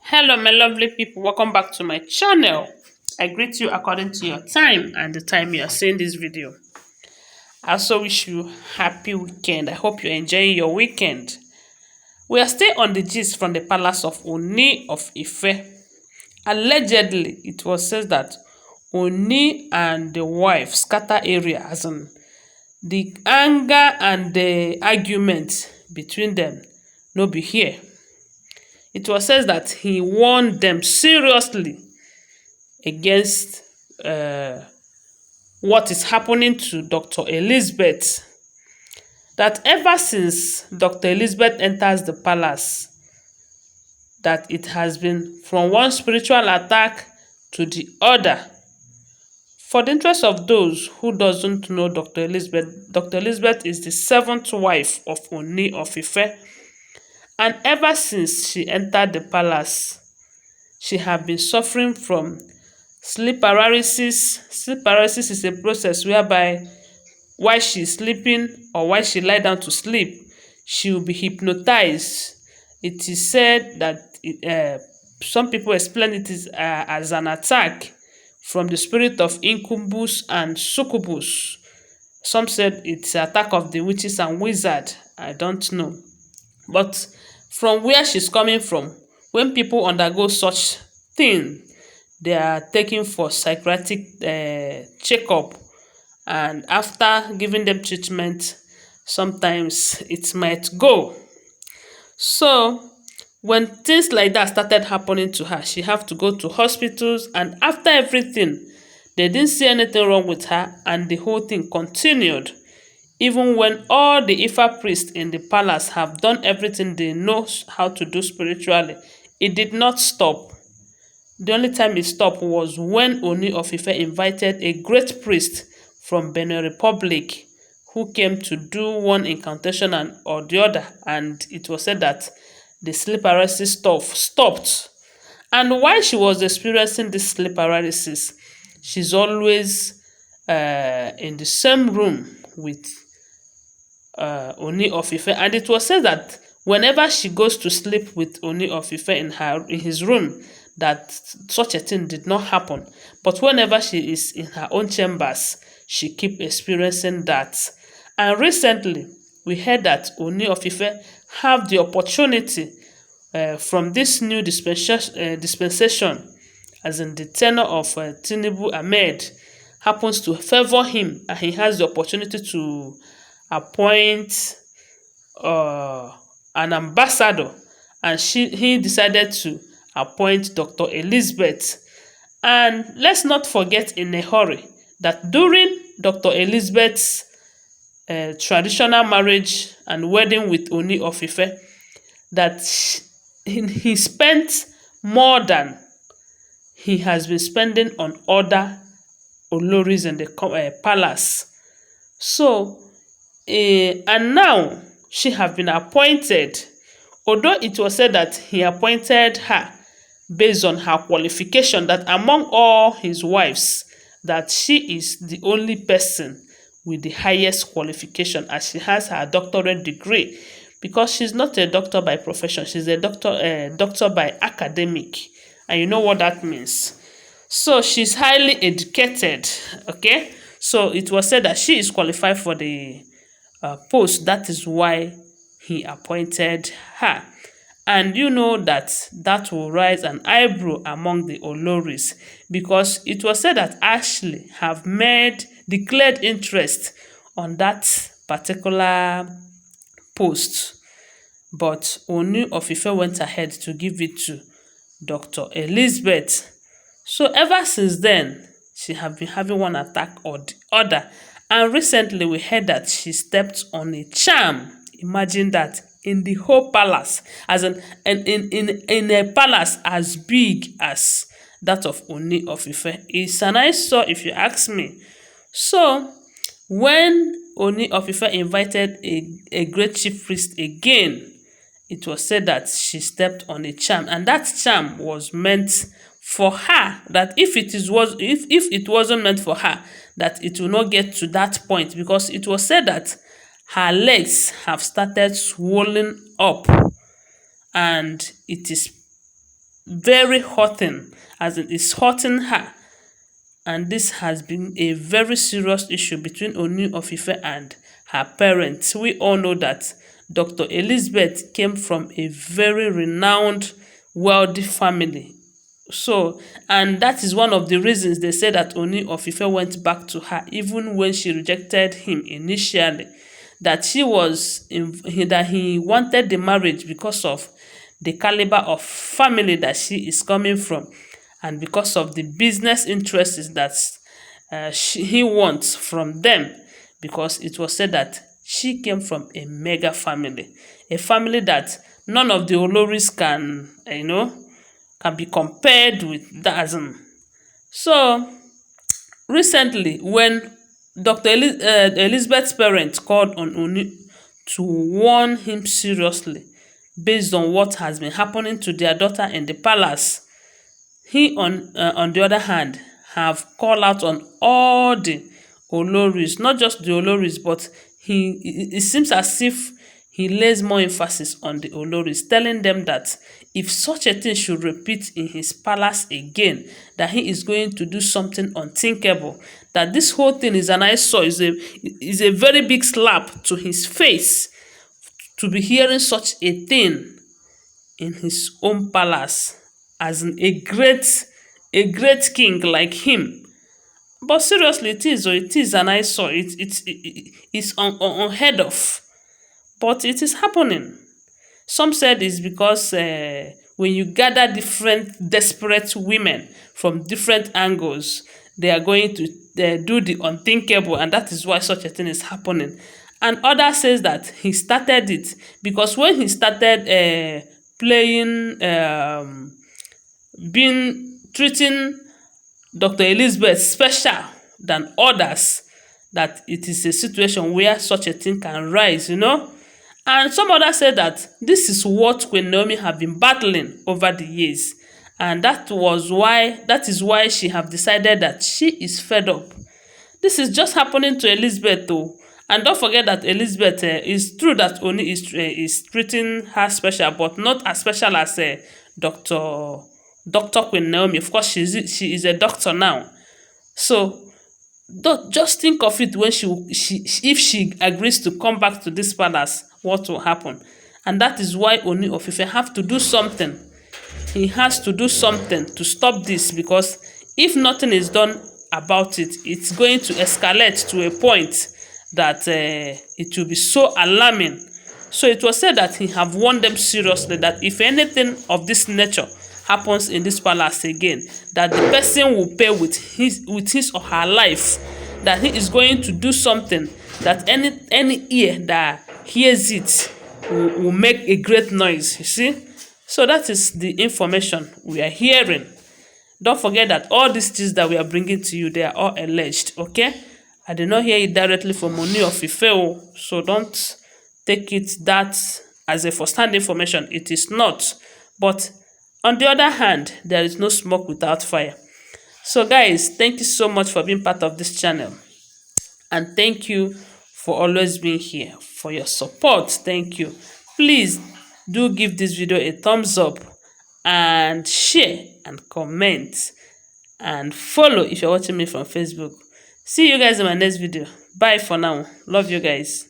Hello, my lovely people. Welcome back to my channel. I greet you according to your time and the time you are seeing this video. I also wish you happy weekend. I hope you're enjoying your weekend. We are still on the gist from the palace of Ooni of Ife. Allegedly, it was said that Ooni and the wife scatter area, as in the anger and the argument between them no be here. It was said that he warned them seriously against uh, what is happening to Dr. Elizabeth. That ever since Dr. Elizabeth enters the palace, that it has been from one spiritual attack to the other. For the interest of those who doesn't know Dr. Elizabeth is the seventh wife of Ooni of Ife. And ever since she entered the palace, she have been suffering from sleep paralysis. Sleep paralysis is a process whereby while she's sleeping or while she lie down to sleep, she will be hypnotized. It is said that some people explain it is as an attack from the spirit of incubus and succubus. Some said it's an attack of the witches and wizard. I don't know. But from where she's coming from, when people undergo such thing, they are taken for psychiatric checkup, and after giving them treatment, sometimes it might go. So when things like that started happening to her, she have to go to hospitals, and after everything, they didn't see anything wrong with her, and the whole thing continued. Even when all the Ifa priests in the palace have done everything they know how to do spiritually, it did not stop. The only time it stopped was when Ooni of Ife invited a great priest from Benin Republic who came to do one incantation or the other, and it was said that the sleep paralysis stuff stopped. And while she was experiencing this sleep paralysis, she's always in the same room with Ooni of Ife, and it was said that whenever she goes to sleep with Ooni of Ife in his room, that such a thing did not happen. But whenever she is in her own chambers, she keep experiencing that. And recently, we heard that Ooni of Ife have the opportunity from this new dispensation, as in the tenure of Tinubu Ahmed, happens to favor him, and he has the opportunity to appoint uh, an ambassador, and he decided to appoint Dr. Elizabeth. And let's not forget in a hurry that during Dr. Elizabeth's traditional marriage and wedding with Ooni of Ife, that he spent more than he has been spending on other oloris in the palace. So, and now she have been appointed, although it was said that he appointed her based on her qualification, that among all his wives, that she is the only person with the highest qualification, as she has her doctorate degree, because she's not a doctor by profession, she's a doctor by academic, and you know what that means. So she's highly educated. Okay, so it was said that she is qualified for the post. That is why he appointed her. And you know that that will raise an eyebrow among the oloris, because it was said that Ashley have declared interest on that particular post, but Ooni of Ife went ahead to give it to Dr. Elizabeth. So ever since then, she have been having one attack or the other. And recently we heard that she stepped on a charm. Imagine that, in the whole palace, as in a palace as big as that of Ooni of Ife. It's an eyesore if you ask me. So when Ooni of Ife invited a great chief priest again, it was said that she stepped on a charm, and that charm was meant for her, that if it wasn't meant for her, that it will not get to that point, because it was said that her legs have started swelling up, and it is very hurting, as it is hurting her. And this has been a very serious issue between Ooni of Ife and her parents. We all know that Dr. Elizabeth came from a very renowned, wealthy family. So, and that is one of the reasons they say that Ooni of Ife went back to her, even when she rejected him initially. That that he wanted the marriage because of the caliber of family that she is coming from, and because of the business interests that he wants from them, because it was said that she came from a mega family, a family that none of the oloris can, can be compared with that. So recently, when Elizabeth's parents called on Ooni to warn him seriously based on what has been happening to their daughter in the palace, he, on the other hand, have called out on all the oloris, not just the oloris, but it seems as if he lays more emphasis on the oloris, telling them that if such a thing should repeat in his palace again, that he is going to do something unthinkable, that this whole thing is an eyesore, is a very big slap to his face to be hearing such a thing in his own palace, as in a great king like him. But seriously, it is an eyesore. It's unheard of, but it is happening. Some said it's because when you gather different desperate women from different angles, they are going to do the unthinkable, and that is why such a thing is happening. And others says that he started it because when he started playing, being treating Dr. Elizabeth special than others, that it is a situation where such a thing can rise, And some others said that this is what Queen Naomi have been battling over the years. And that is why she have decided that she is fed up. This is just happening to Elizabeth though. And don't forget that Elizabeth, is true that Ooni is treating her special, but not as special as Dr. Queen Naomi. Of course, she is a doctor now. So just think of it when if she agrees to come back to this palace, what will happen? And that is why Ooni of Ife have to do something. He has to do something to stop this, because if nothing is done about it, it's going to escalate to a point that it will be so alarming. So it was said that he have warned them seriously that if anything of this nature happens in this palace again, that the person will pay with his or her life, that he is going to do something that any ear that hears it will make a great noise, you see. So that is the information we are hearing. Don't forget that all these things that we are bringing to you, they are all alleged, okay? I did not hear it directly from Ooni of Ife, so don't take it that as a first-hand information. It is not. But on the other hand, there is no smoke without fire. So guys, thank you so much for being part of this channel. And thank you for always being here, for your support. Thank you. Please do give this video a thumbs up and share and comment and follow if you're watching me from Facebook. See you guys in my next video. Bye for now. Love you guys.